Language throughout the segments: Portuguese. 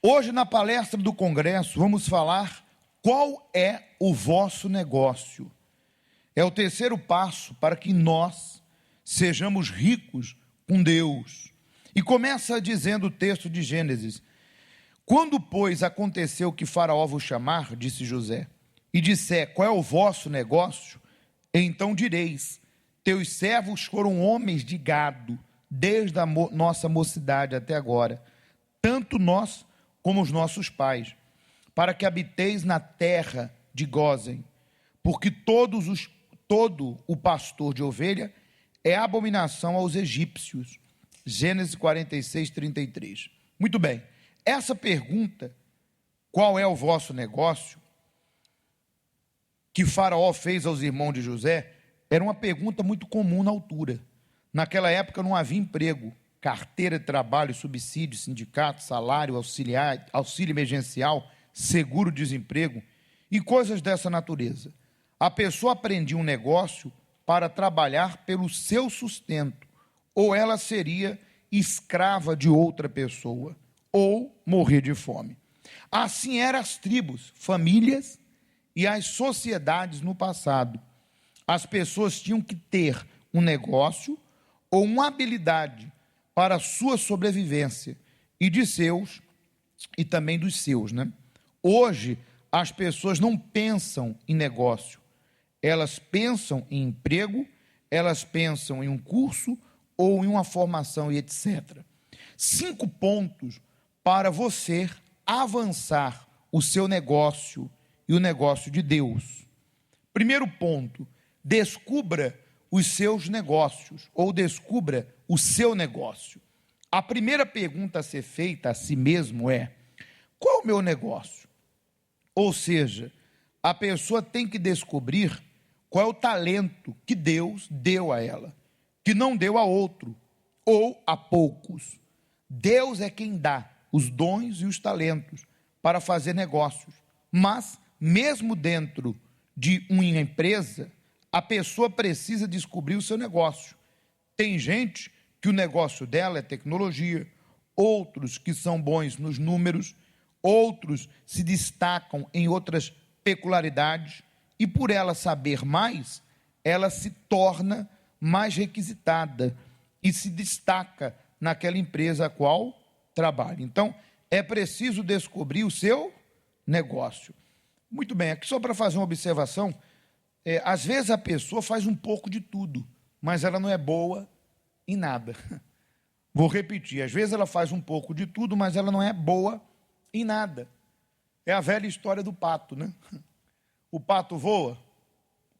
Hoje, na palestra do Congresso, vamos falar qual é o vosso negócio. É o terceiro passo para que nós sejamos ricos com Deus. E começa dizendo o texto de Gênesis: quando, pois, aconteceu que Faraó vos chamar, disse José, e disser qual é o vosso negócio, então direis: teus servos foram homens de gado, desde a nossa mocidade até agora, tanto nós como os nossos pais, para que habiteis na terra de Gósen, porque todo o pastor de ovelha é abominação aos egípcios. Gênesis 46, 33. Muito bem, essa pergunta, qual é o vosso negócio, que Faraó fez aos irmãos de José, era uma pergunta muito comum na altura. Naquela época não havia emprego, carteira de trabalho, subsídio, sindicato, salário, auxílio emergencial, seguro-desemprego e coisas dessa natureza. A pessoa aprendia um negócio para trabalhar pelo seu sustento, ou ela seria escrava de outra pessoa, ou morrer de fome. Assim eram as tribos, famílias e as sociedades no passado. As pessoas tinham que ter um negócio ou uma habilidade para a sua sobrevivência e de seus e também dos seus, né? Hoje as pessoas não pensam em negócio, elas pensam em emprego, elas pensam em um curso ou em uma formação e etc. 5 pontos para você avançar o seu negócio e o negócio de Deus. Primeiro ponto: descubra os seus negócios, ou descubra o seu negócio. A primeira pergunta a ser feita a si mesmo é: qual é o meu negócio? Ou seja, a pessoa tem que descobrir qual é o talento que Deus deu a ela, que não deu a outro, ou a poucos. Deus é quem dá os dons e os talentos para fazer negócios, mas mesmo dentro de uma empresa, a pessoa precisa descobrir o seu negócio. Tem gente que o negócio dela é tecnologia, outros que são bons nos números, outros se destacam em outras peculiaridades, e por ela saber mais, ela se torna mais requisitada e se destaca naquela empresa a qual trabalha. Então, é preciso descobrir o seu negócio. Muito bem, aqui só para fazer uma observação, às vezes a pessoa faz um pouco de tudo, mas ela não é boa em nada. Vou repetir, às vezes ela faz um pouco de tudo, mas ela não é boa em nada. É a velha história do pato, né? O pato voa?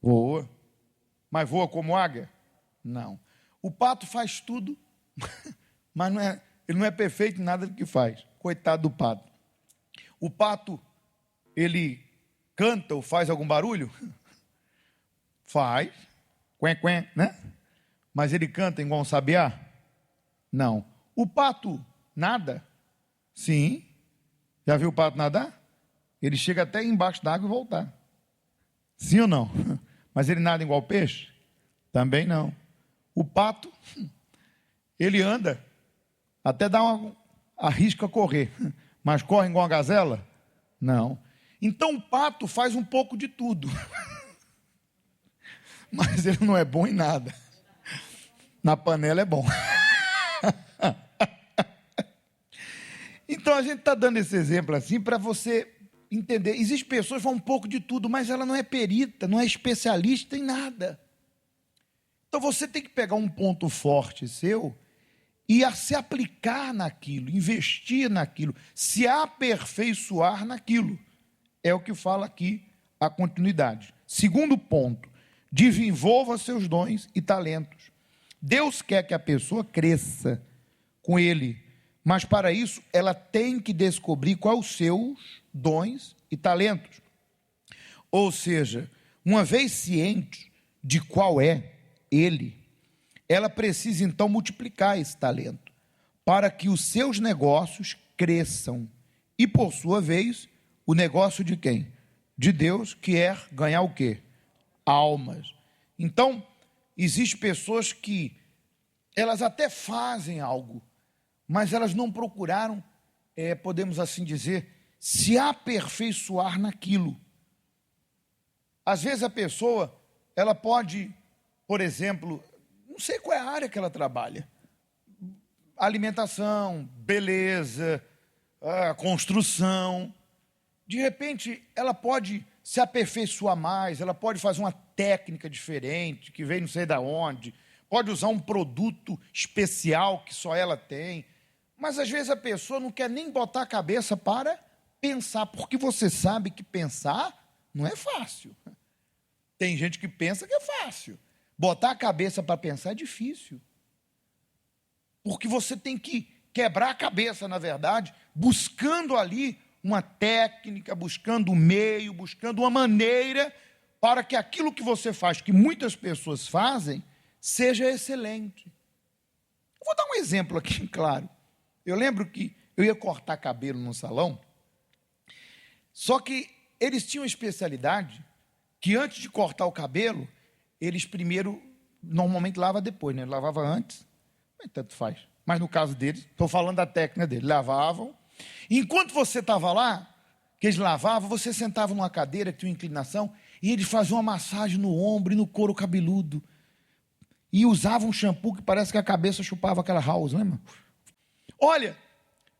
Voa. Mas voa como águia? Não. O pato faz tudo, mas ele não é perfeito em nada do que faz. Coitado do pato. O pato, ele canta ou faz algum barulho? Faz. Quen, né? Mas ele canta igual um sabiá? Não. O pato nada? Sim. Já viu o pato nadar? Ele chega até embaixo d'água e voltar. Sim ou não? Mas ele nada igual peixe? Também não. O pato, ele anda, até arrisca correr, mas corre igual uma gazela? Não. Então o pato faz um pouco de tudo, mas ele não é bom em nada. Na panela é bom. Então a gente está dando esse exemplo assim para você entender. Existem pessoas que fazem um pouco de tudo, mas ela não é perita, não é especialista em nada. Então você tem que pegar um ponto forte seu e se aplicar naquilo, investir naquilo, se aperfeiçoar naquilo. É o que fala aqui a continuidade. Segundo ponto: desenvolva seus dons e talentos. Deus quer que a pessoa cresça com Ele, mas para isso ela tem que descobrir quais os seus dons e talentos. Ou seja, uma vez ciente de qual é Ele, ela precisa então multiplicar esse talento, para que os seus negócios cresçam. E por sua vez, o negócio de quem? De Deus, que é ganhar o quê? Almas. Então, existem pessoas que elas até fazem algo, mas elas não procuraram podemos assim dizer, se aperfeiçoar naquilo. Às vezes a pessoa, ela pode, por exemplo, não sei qual é a área que ela trabalha, alimentação, beleza, construção. De repente, ela pode se aperfeiçoar mais, ela pode fazer uma técnica diferente, que vem não sei de onde, pode usar um produto especial que só ela tem. Mas, às vezes, a pessoa não quer nem botar a cabeça para pensar, porque você sabe que pensar não é fácil. Tem gente que pensa que é fácil. Botar a cabeça para pensar é difícil. Porque você tem que quebrar a cabeça, na verdade, buscando ali uma técnica, buscando um meio, buscando uma maneira para que aquilo que você faz, que muitas pessoas fazem, seja excelente. Eu vou dar um exemplo aqui, claro. Eu lembro que eu ia cortar cabelo no salão, só que eles tinham uma especialidade que antes de cortar o cabelo, eles primeiro, normalmente lava depois, né? Lavava antes, mas tanto faz. Mas no caso deles, estou falando da técnica deles, lavavam. Enquanto você estava lá, que eles lavavam, você sentava numa cadeira que tinha uma inclinação, e eles faziam uma massagem no ombro e no couro cabeludo. E usavam um shampoo que parece que a cabeça chupava aquela house, lembra? Olha,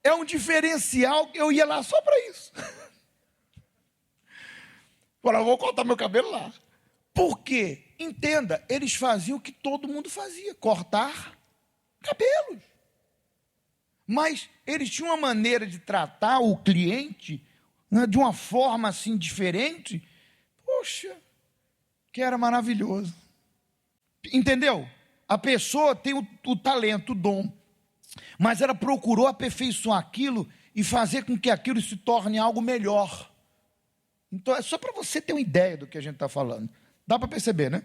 é um diferencial que eu ia lá só para isso. Agora eu vou cortar meu cabelo lá. Por quê? Entenda, eles faziam o que todo mundo fazia, cortar cabelos. Mas eles tinham uma maneira de tratar o cliente, né, de uma forma assim diferente, poxa, que era maravilhoso. Entendeu? A pessoa tem o talento, o dom, mas ela procurou aperfeiçoar aquilo e fazer com que aquilo se torne algo melhor. Então, é só para você ter uma ideia do que a gente está falando. Dá para perceber, né?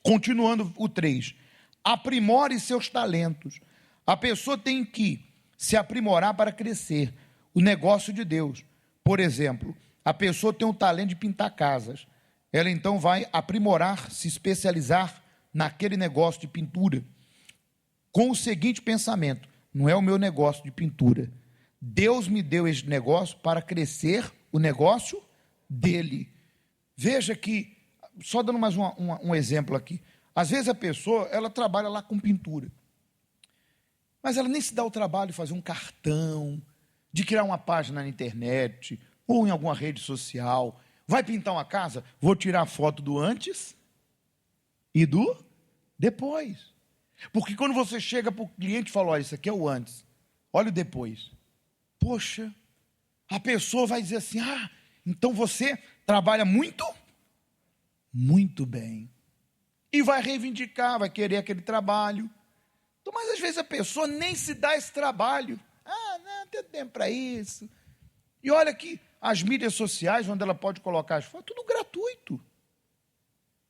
Continuando o 3. Aprimore seus talentos. A pessoa tem que se aprimorar para crescer. O negócio de Deus. Por exemplo, a pessoa tem o talento de pintar casas. Ela então vai aprimorar, se especializar naquele negócio de pintura. Com o seguinte pensamento: não é o meu negócio de pintura. Deus me deu este negócio para crescer o negócio dele. Veja que, só dando mais um exemplo aqui. Às vezes a pessoa, ela trabalha lá com pintura. Mas ela nem se dá o trabalho de fazer um cartão, de criar uma página na internet, ou em alguma rede social. Vai pintar uma casa? Vou tirar a foto do antes e do depois. Porque quando você chega para o cliente e fala, olha, isso aqui é o antes, olha o depois. Poxa, a pessoa vai dizer assim, então você trabalha muito? Muito bem. E vai reivindicar, vai querer aquele trabalho. Então, mas às vezes a pessoa nem se dá esse trabalho. Não tem tempo para isso. E olha que as mídias sociais, onde ela pode colocar as fotos, tudo gratuito.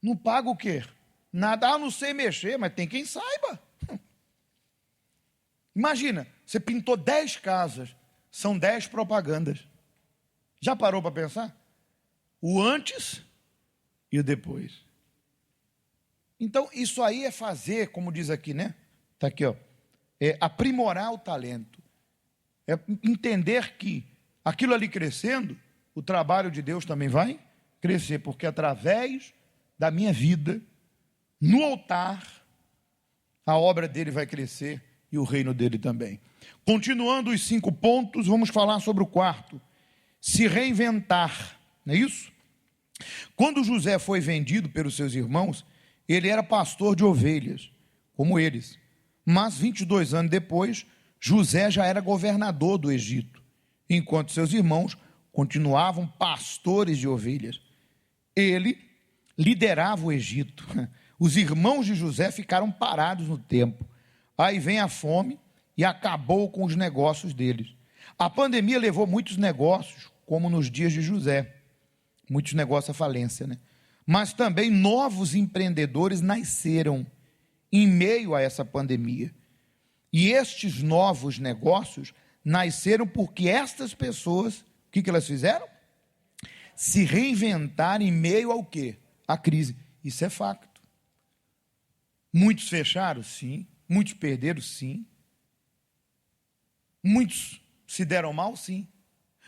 Não paga o quê? Nada, não sei mexer, mas tem quem saiba. Imagina, você pintou 10 casas, são 10 propagandas. Já parou para pensar? O antes e o depois. Então, isso aí é fazer, como diz aqui, né? Está aqui, ó. É aprimorar o talento. É entender que aquilo ali crescendo, o trabalho de Deus também vai crescer, porque através da minha vida, no altar, a obra dele vai crescer e o reino dele também. Continuando os 5 pontos, vamos falar sobre o 4. Se reinventar, não é isso? Quando José foi vendido pelos seus irmãos, ele era pastor de ovelhas, como eles. Mas 22 anos depois, José já era governador do Egito, enquanto seus irmãos continuavam pastores de ovelhas. Ele liderava o Egito. Os irmãos de José ficaram parados no tempo. Aí vem a fome e acabou com os negócios deles. A pandemia levou muitos negócios, como nos dias de José. Muitos negócios à falência, né? Mas também novos empreendedores nasceram em meio a essa pandemia. E estes novos negócios nasceram porque estas pessoas, o que elas fizeram? Se reinventaram em meio ao quê? A crise. Isso é facto. Muitos fecharam? Sim. Muitos perderam? Sim. Muitos se deram mal? Sim.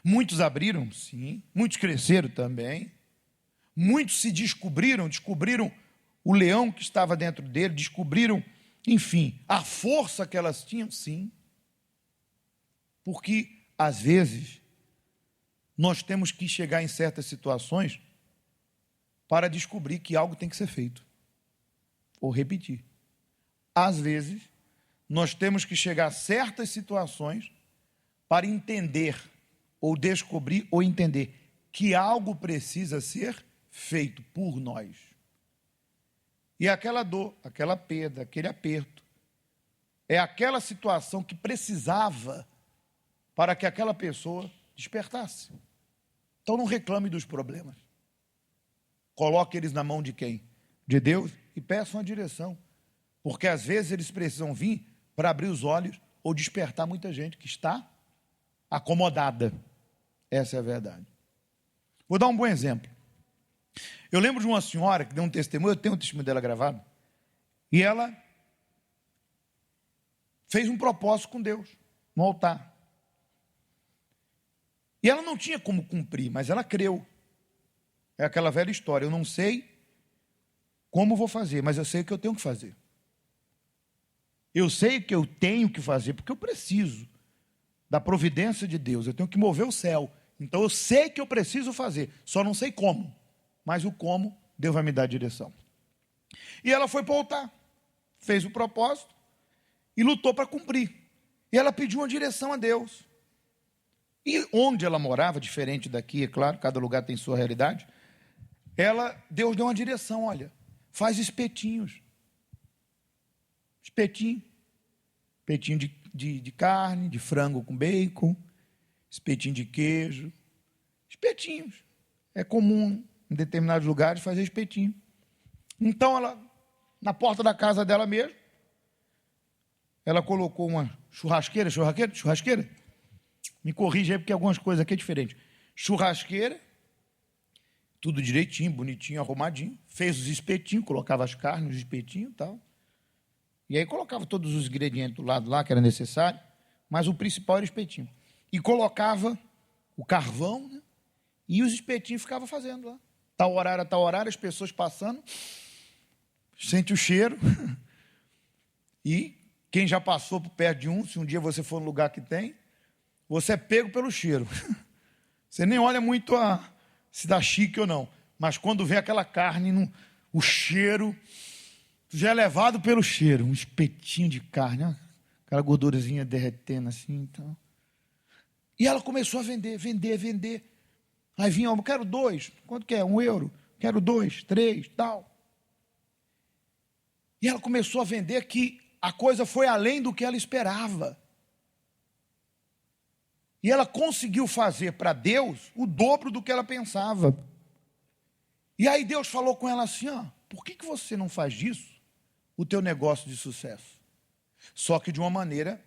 Muitos abriram? Sim. Muitos cresceram também. Muitos se descobriram o leão que estava dentro dele, descobriram, enfim, a força que elas tinham? Sim. Porque, às vezes, nós temos que chegar em certas situações para descobrir que algo tem que ser feito. Vou repetir. Às vezes, nós temos que chegar a certas situações para entender, ou descobrir, ou entender que algo precisa ser feito por nós. E aquela dor, aquela perda, aquele aperto, é aquela situação que precisava para que aquela pessoa despertasse. Então não reclame dos problemas. Coloque eles na mão de quem? De Deus, e peça uma direção. Porque às vezes eles precisam vir para abrir os olhos ou despertar muita gente que está acomodada. Essa é a verdade. Vou dar um bom exemplo. Eu lembro de uma senhora que deu um testemunho, eu tenho o testemunho dela gravado, e ela fez um propósito com Deus, no altar. E ela não tinha como cumprir, mas ela creu. É aquela velha história, eu não sei como vou fazer, mas eu sei o que eu tenho que fazer. Eu sei o que eu tenho que fazer, porque eu preciso da providência de Deus, eu tenho que mover o céu. Então eu sei que eu preciso fazer, só não sei como. Mas o como, Deus vai me dar a direção. E ela foi para o altar, fez o propósito e lutou para cumprir. E ela pediu uma direção a Deus. E onde ela morava, diferente daqui, é claro, cada lugar tem sua realidade, Deus deu uma direção, olha, faz espetinhos. Espetinho de carne, de frango com bacon, espetinho de queijo, espetinhos. É comum em determinados lugares fazer espetinho. Então ela, na porta da casa dela mesmo, ela colocou uma churrasqueira, me corrija aí porque algumas coisas aqui é diferente. Churrasqueira, tudo direitinho, bonitinho, arrumadinho, fez os espetinhos, colocava as carnes, os espetinhos e tal. E aí colocava todos os ingredientes do lado lá que era necessário, mas o principal era o espetinho. E colocava o carvão, né? E os espetinhos ficavam fazendo lá. Tal horário, as pessoas passando, sente o cheiro. E quem já passou por perto de um, se um dia você for no lugar que tem, você é pego pelo cheiro. Você nem olha muito se dá chique ou não, mas quando vê aquela carne, o cheiro, já é levado pelo cheiro, um espetinho de carne, ó, aquela gordurazinha derretendo assim, então. E ela começou a vender. Aí vinha, eu quero 2, quanto que é? €1, quero 2, 3, tal. E ela começou a vender que a coisa foi além do que ela esperava. E ela conseguiu fazer para Deus o dobro do que ela pensava. E aí Deus falou com ela assim, ó, por que você não faz disso o teu negócio de sucesso? Só que de uma maneira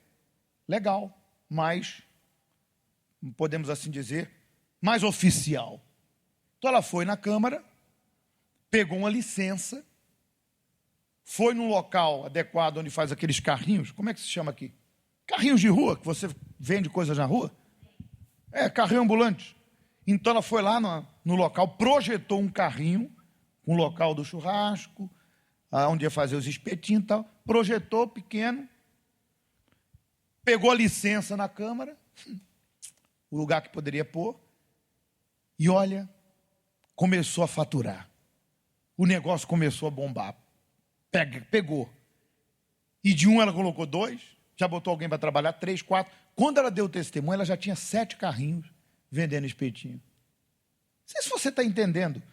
legal, mais, podemos assim dizer, mais oficial. Então ela foi na Câmara, pegou uma licença, foi num local adequado onde faz aqueles carrinhos, como é que se chama aqui? Carrinhos de rua, que você vende coisas na rua? Carrinho ambulante. Então ela foi lá no local, projetou um carrinho, um local do churrasco, onde ia fazer os espetinhos e tal, projetou pequeno, pegou a licença na Câmara, o lugar que poderia pôr, e olha, começou a faturar. O negócio começou a bombar. Pegou. E de um ela colocou 2, já botou alguém para trabalhar, 3, 4. Quando ela deu o testemunho, ela já tinha 7 carrinhos vendendo espetinho. Não sei se você está entendendo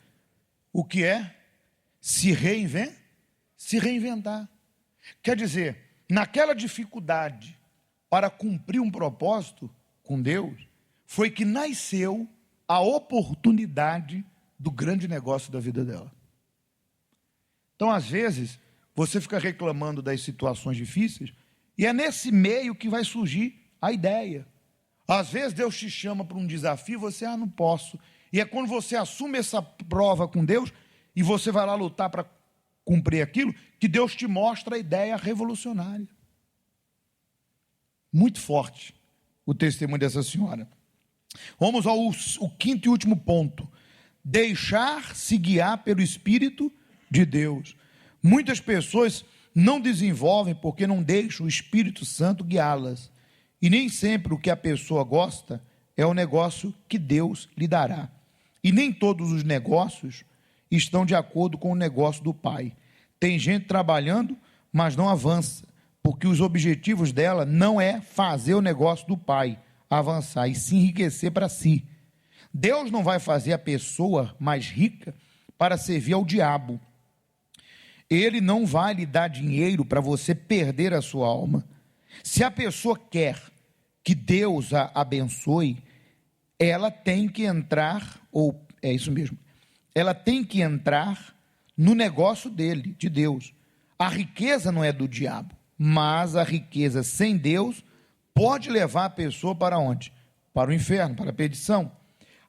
o que é se reinventar. Quer dizer, naquela dificuldade para cumprir um propósito com Deus, foi que nasceu a oportunidade do grande negócio da vida dela. Então, às vezes, você fica reclamando das situações difíceis, e é nesse meio que vai surgir a ideia. Às vezes, Deus te chama para um desafio, você, não posso. E é quando você assume essa prova com Deus, e você vai lá lutar para cumprir aquilo, que Deus te mostra a ideia revolucionária. Muito forte. o testemunho dessa senhora. Vamos ao quinto e último ponto: deixar-se guiar pelo Espírito de Deus. Muitas pessoas não desenvolvem porque não deixam o Espírito Santo guiá-las. E nem sempre o que a pessoa gosta é o negócio que Deus lhe dará. E nem todos os negócios estão de acordo com o negócio do Pai. Tem gente trabalhando, mas não avança, porque os objetivos dela não é fazer o negócio do Pai avançar, e sim enriquecer para si. Deus não vai fazer a pessoa mais rica para servir ao diabo. Ele não vai lhe dar dinheiro para você perder a sua alma. Se a pessoa quer que Deus a abençoe, ela tem que entrar, ou é isso mesmo, ela tem que entrar no negócio dele, de Deus. A riqueza não é do diabo, mas a riqueza sem Deus pode levar a pessoa para onde? Para o inferno, para a perdição.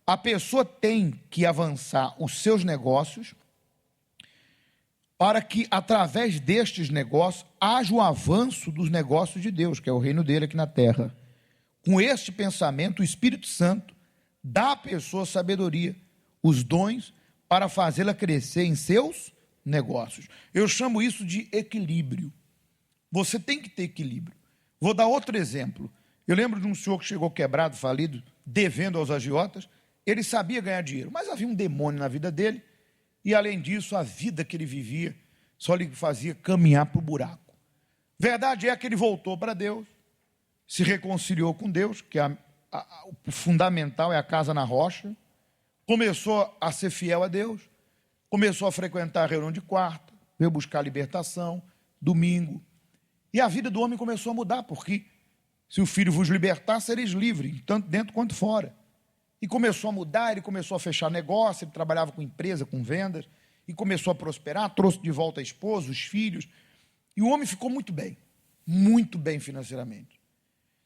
A pessoa tem que avançar os seus negócios para que, através destes negócios, haja o avanço dos negócios de Deus, que é o reino dele aqui na terra. Com este pensamento, o Espírito Santo dá à pessoa sabedoria, os dons, para fazê-la crescer em seus negócios. Eu chamo isso de equilíbrio. Você tem que ter equilíbrio. Vou dar outro exemplo. Eu lembro de um senhor que chegou quebrado, falido, devendo aos agiotas. Ele sabia ganhar dinheiro, mas havia um demônio na vida dele. E, além disso, a vida que ele vivia só lhe fazia caminhar para o buraco. Verdade é que ele voltou para Deus, se reconciliou com Deus, que o fundamental é a casa na rocha, começou a ser fiel a Deus, começou a frequentar a reunião de quarta, veio buscar libertação, domingo. E a vida do homem começou a mudar, porque se o Filho vos libertar, sereis livres, tanto dentro quanto fora. E começou a mudar, ele começou a fechar negócio, ele trabalhava com empresa, com vendas, e começou a prosperar, trouxe de volta a esposa, os filhos, e o homem ficou muito bem financeiramente.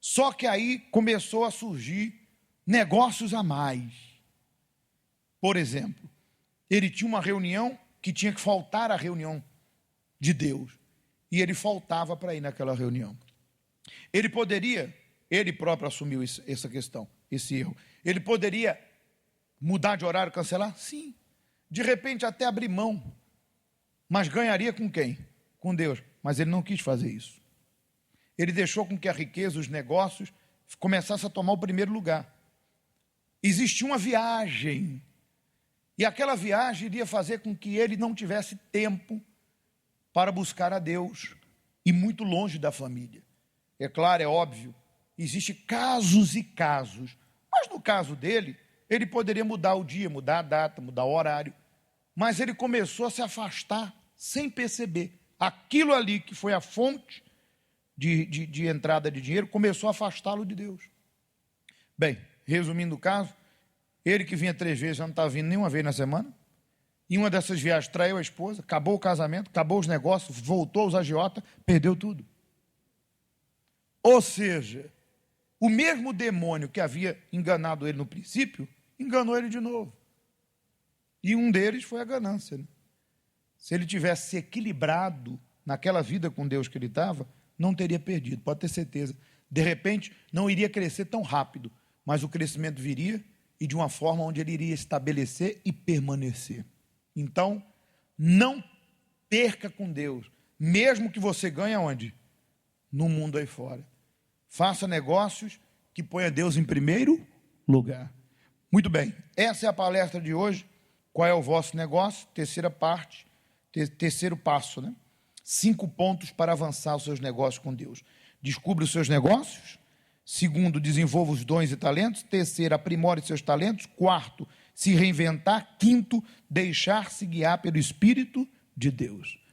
Só que aí começou a surgir negócios a mais. Por exemplo, ele tinha uma reunião que tinha que faltar à reunião de Deus, e ele faltava para ir naquela reunião. Ele poderia, ele próprio assumiu essa questão, esse erro. Ele poderia mudar de horário, cancelar? Sim. De repente até abrir mão. Mas ganharia com quem? Com Deus. Mas ele não quis fazer isso. Ele deixou com que a riqueza, os negócios, começassem a tomar o primeiro lugar. Existia uma viagem. E aquela viagem iria fazer com que ele não tivesse tempo para buscar a Deus. E muito longe da família. É claro, é óbvio, existem casos e casos. Mas no caso dele, ele poderia mudar o dia, mudar a data, mudar o horário. Mas ele começou a se afastar sem perceber. Aquilo ali que foi a fonte de entrada de dinheiro, começou a afastá-lo de Deus. Bem, resumindo o caso, ele que vinha 3 vezes, já não estava vindo nenhuma vez na semana. Em uma dessas viagens traiu a esposa, acabou o casamento, acabou os negócios, voltou aos agiotas, perdeu tudo. Ou seja, o mesmo demônio que havia enganado ele no princípio, enganou ele de novo. E um deles foi a ganância. Né? Se ele tivesse se equilibrado naquela vida com Deus que ele estava, não teria perdido, pode ter certeza. De repente, não iria crescer tão rápido, mas o crescimento viria e de uma forma onde ele iria estabelecer e permanecer. Então, não perca com Deus, mesmo que você ganhe aonde? No mundo aí fora. Faça negócios que ponha Deus em primeiro lugar. Muito bem, essa é a palestra de hoje. Qual é o vosso negócio? Terceira parte, terceiro passo, né? 5 pontos para avançar os seus negócios com Deus. Descubra os seus negócios. Segundo, desenvolva os dons e talentos. Terceiro, aprimore seus talentos. Quarto, se reinventar. Quinto, deixar-se guiar pelo Espírito de Deus.